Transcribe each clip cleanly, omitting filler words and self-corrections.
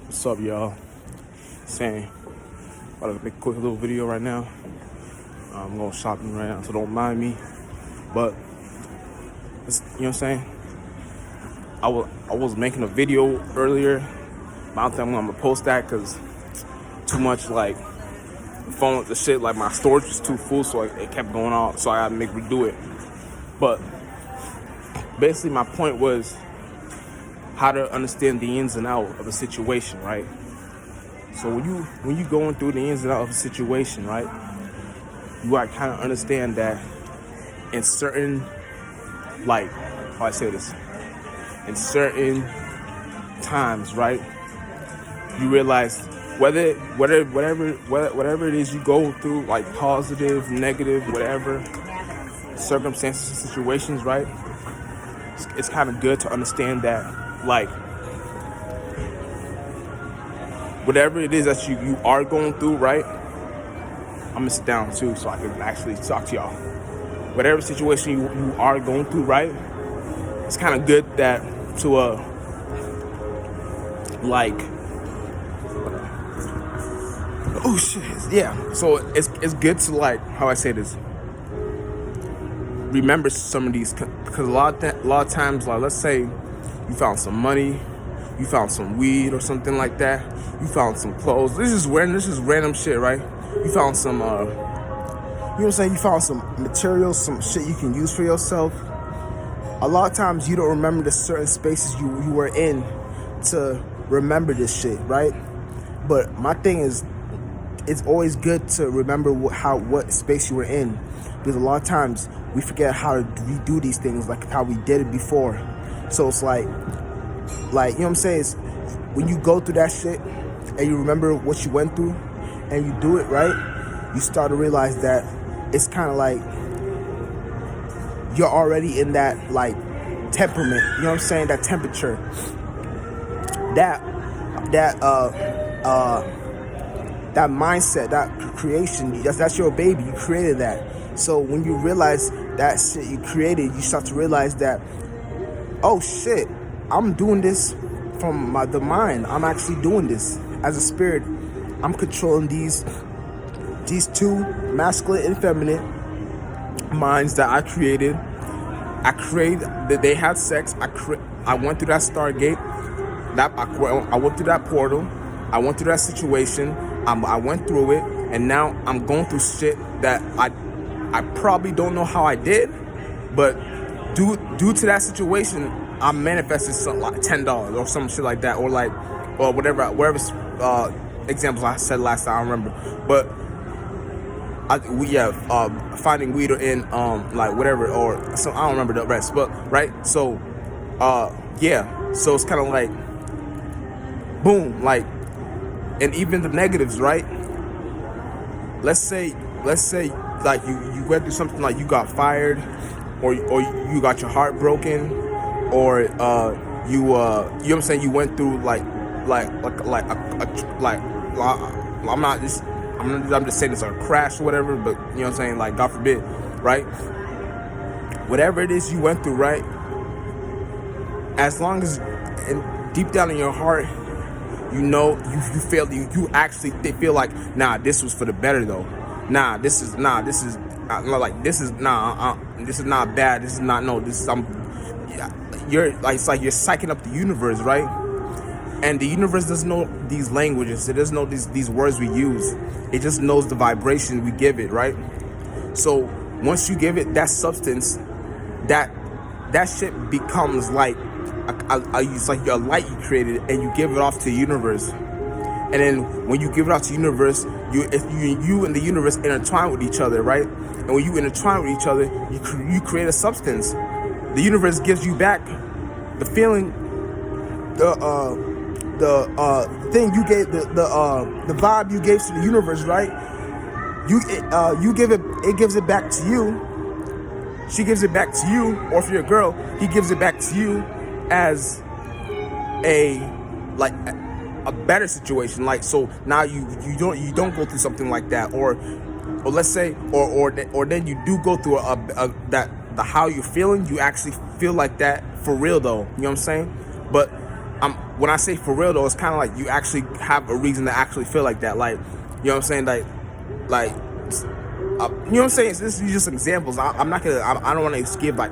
What's up, y'all? Saying, about to make a quick little video right now. I'm going shopping right now, so don't mind me. But it's, you know what I'm saying? I was making a video earlier, but I don't think I'm gonna post that because too much like the phone, the shit, like my storage was too full, so it kept going off. So I had to redo it. But basically, my point was how to understand the ins and out of a situation, right? So when you going through the ins and out of a situation, right, you gotta kind of understand that in certain, like, how I say this, in certain times, right, you realize whatever it is you go through, like positive, negative, whatever circumstances, situations, right, it's kind of good to understand that, like, whatever it is that you are going through, right? I'm gonna sit down too so I can actually talk to y'all. Whatever situation you are going through, right? It's kind of good that to like, oh shit, yeah. So it's good to, like, how I say this, remember some of these, because a lot of times, like, let's say you found some money, you found some weed or something like that, you found some clothes. This is random shit, right? You found some, you know what I'm saying? You found some materials, some shit you can use for yourself. A lot of times you don't remember the certain spaces you were in to remember this shit, right? But my thing is, it's always good to remember what space you were in, because a lot of times we forget how to redo these things, like how we did it before. So it's like, you know what I'm saying? It's when you go through that shit and you remember what you went through and you do it right, you start to realize that it's kind of like you're already in that, like, temperament, you know what I'm saying? That temperature, that mindset, that creation, that's your baby. You created that. So when you realize that shit you created, you start to realize that, oh shit, I'm doing this from the mind. I'm actually doing this as a spirit. I'm controlling these two, masculine and feminine minds that I created. That they had sex. I went through that Stargate. I went through that portal. I went through that situation. I went through it, and now I'm going through shit that I probably don't know how I did, but due to that situation, I manifested something like $10 or some shit like that, or whatever examples I said last time, I remember. But finding weed in like whatever, or so I don't remember the rest, but right. So so it's kind of like boom, like, and even the negatives, right? Let's say like you went through something, like you got fired, or you got your heart broken, or you know what I'm saying, you went through I'm just saying it's a crash or whatever, but you know what I'm saying, like, God forbid, right? Whatever it is you went through, right? As long as, and deep down in your heart, you know, you actually feel like, nah, this was for the better though. This is not bad. This is not, no, this is, you're like, it's like you're psyching up the universe, right? And the universe doesn't know these languages. It doesn't know these words we use. It just knows the vibration we give it, right? So once you give it that substance, that shit becomes like it's like your light you created, and you give it off to the universe. And then when you give it off to the universe, you and the universe intertwine with each other, right? And when you intertwine with each other, you create a substance. The universe gives you back the feeling, the thing you gave, the vibe you gave to the universe, right? You give it, it gives it back to you. She gives it back to you, or if you're a girl, he gives it back to you as a better situation. Like, so now you don't go through something like that, or let's say, or then you do go through how you're feeling, you actually feel like that for real though. You know what I'm saying? But when I say for real though, it's kind of like you actually have a reason to actually feel like that. Like, you know what I'm saying? Like, you know what I'm saying? This is just examples. I'm not gonna. I don't want to give like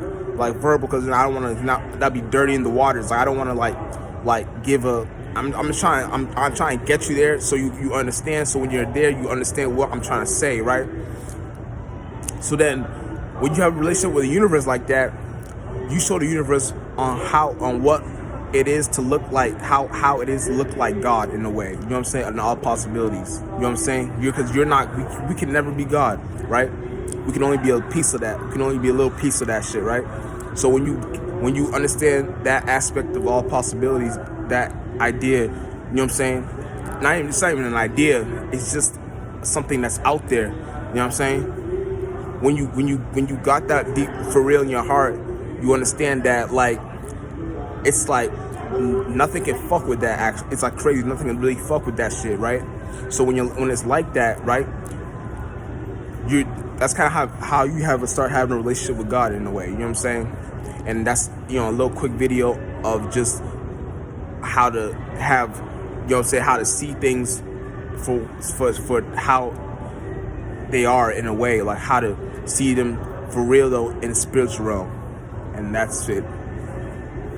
verbal, because I don't want to not that be dirty in the waters. Like, I don't want to like give a. I'm trying to get you there so you understand. So when you're there, you understand what I'm trying to say, right? So then, when you have a relationship with the universe like that, you show the universe on what it is to look like, how it is to look like God in a way. You know what I'm saying? And all possibilities. You know what I'm saying? Because you're not. We can never be God, right? We can only be a piece of that. We can only be a little piece of that shit, right? So when you understand that aspect of all possibilities, that idea, you know what I'm saying? It's not even an idea. It's just something that's out there. You know what I'm saying? When you got that deep for real in your heart, you understand that like it's like nothing can fuck with that. Actually, it's like crazy. Nothing can really fuck with that shit, right? So when it's like that, right? That's kind of how you start having a relationship with God in a way. You know what I'm saying? And that's, you know, a little quick video of just how to have, you know what I'm saying, how to see things for how they are in a way, like how to see them for real though in the spiritual realm. And that's it.